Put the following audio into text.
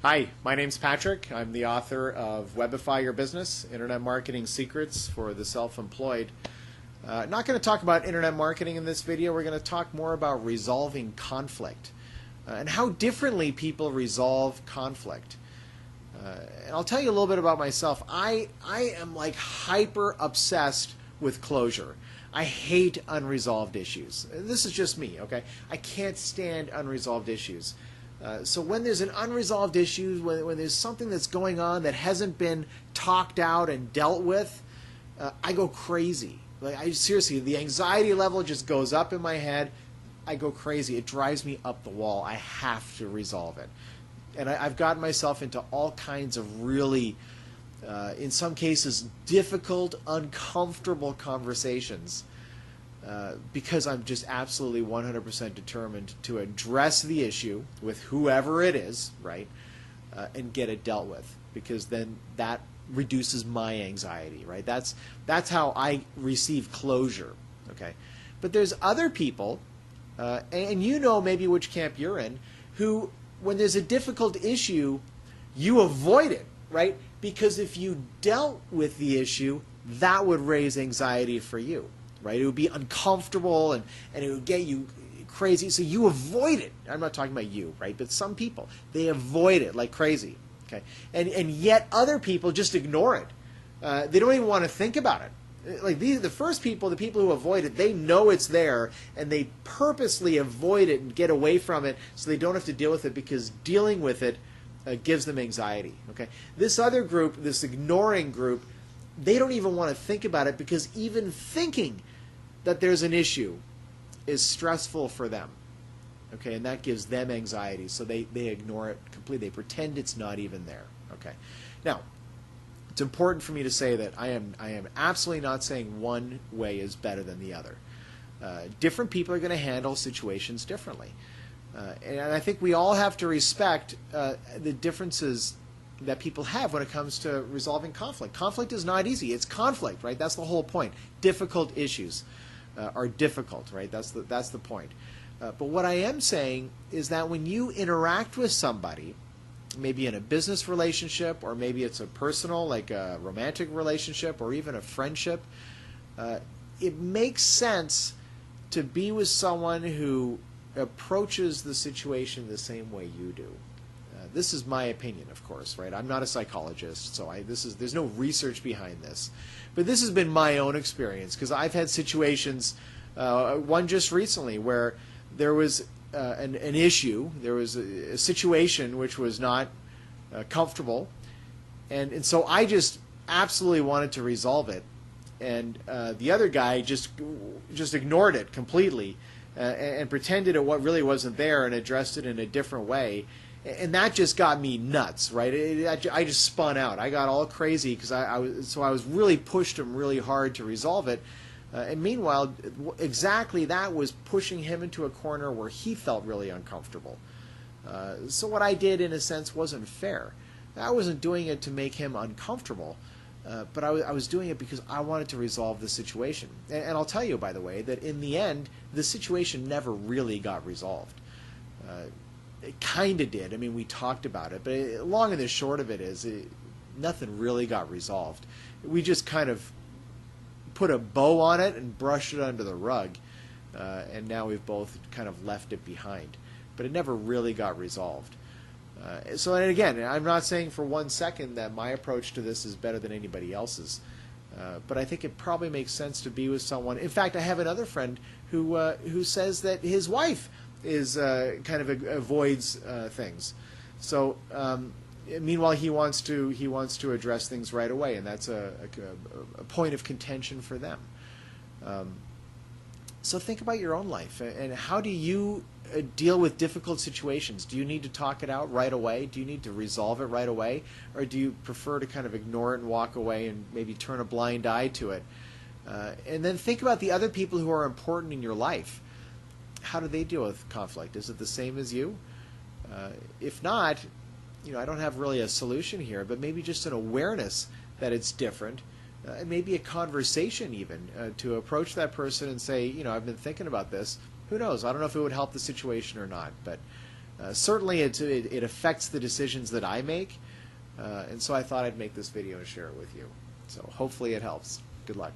Hi, my name's Patrick. I'm the author of Webify Your Business, Internet Marketing Secrets for the Self-Employed. Not going to talk about internet marketing in this video. We're going to talk more about resolving conflict and how differently people resolve conflict. And I'll tell you a little bit about myself. I am like hyper obsessed with closure. I hate unresolved issues. This is just me, okay? I can't stand unresolved issues. So when there's an unresolved issue, when there's something that's going on that hasn't been talked out and dealt with, I go crazy. Like seriously, the anxiety level just goes up in my head. I go crazy. It drives me up the wall. I have to resolve it. And I've gotten myself into all kinds of really, in some cases, difficult, uncomfortable conversations because I'm just absolutely 100% determined to address the issue with whoever it is, right, and get it dealt with, because then that reduces my anxiety, right? That's how I receive closure, okay? But there's other people, and you know maybe which camp you're in, who, when there's a difficult issue, you avoid it, right? Because if you dealt with the issue, that would raise anxiety for you, right? It would be uncomfortable and it would get you crazy. So you avoid it. I'm not talking about you, right? But some people, they avoid it like crazy, okay? And yet other people just ignore it. They don't even want to think about it. Like the first people, the people who avoid it, they know it's there and they purposely avoid it and get away from it so they don't have to deal with it, because dealing with it gives them anxiety. Okay, this other group, this ignoring group, they don't even want to think about it, because even thinking that there's an issue is stressful for them. Okay, and that gives them anxiety, so they ignore it completely. They pretend it's not even there. Okay, now it's important for me to say that I am absolutely not saying one way is better than the other. Different people are going to handle situations differently. And I think we all have to respect the differences that people have when it comes to resolving conflict. Conflict is not easy. It's conflict, right? That's the whole point. Difficult issues are difficult, right? That's the point. But what I am saying is that when you interact with somebody, maybe in a business relationship, or maybe it's a personal, like a romantic relationship, or even a friendship, it makes sense to be with someone who approaches the situation the same way you do. This is my opinion, of course, right? I'm not a psychologist, so there's no research behind this. But this has been my own experience, because I've had situations, one just recently, where there was an issue, there was a situation which was not comfortable, and so I just absolutely wanted to resolve it, and the other guy just ignored it completely and pretended it really wasn't there and addressed it in a different way, and that just got me nuts, right? I just spun out. I got all crazy because I was really pushed him really hard to resolve it. And meanwhile, exactly that was pushing him into a corner where he felt really uncomfortable. So what I did, in a sense, wasn't fair. I wasn't doing it to make him uncomfortable, but I was doing it because I wanted to resolve the situation. And I'll tell you, by the way, that in the end, the situation never really got resolved. It kind of did. I mean, we talked about it, but long and the short of it is nothing really got resolved. We just kind of put a bow on it and brushed it under the rug, and now we've both kind of left it behind. But it never really got resolved. So, and again, I'm not saying for one second that my approach to this is better than anybody else's, but I think it probably makes sense to be with someone. In fact, I have another friend who says that his wife is kind of avoids things. So meanwhile, he wants to address things right away, and that's a point of contention for them. So think about your own life, and how do you deal with difficult situations? Do you need to talk it out right away? Do you need to resolve it right away? Or do you prefer to kind of ignore it and walk away and maybe turn a blind eye to it? And then think about the other people who are important in your life. How do they deal with conflict? Is it the same as you? If not, I don't have really a solution here, but maybe just an awareness that it's different, and maybe a conversation even, to approach that person and say, I've been thinking about this. Who knows? I don't know if it would help the situation or not, but Certainly it affects the decisions that I make, and so I thought I'd make this video and share it with you. So hopefully it helps. Good luck.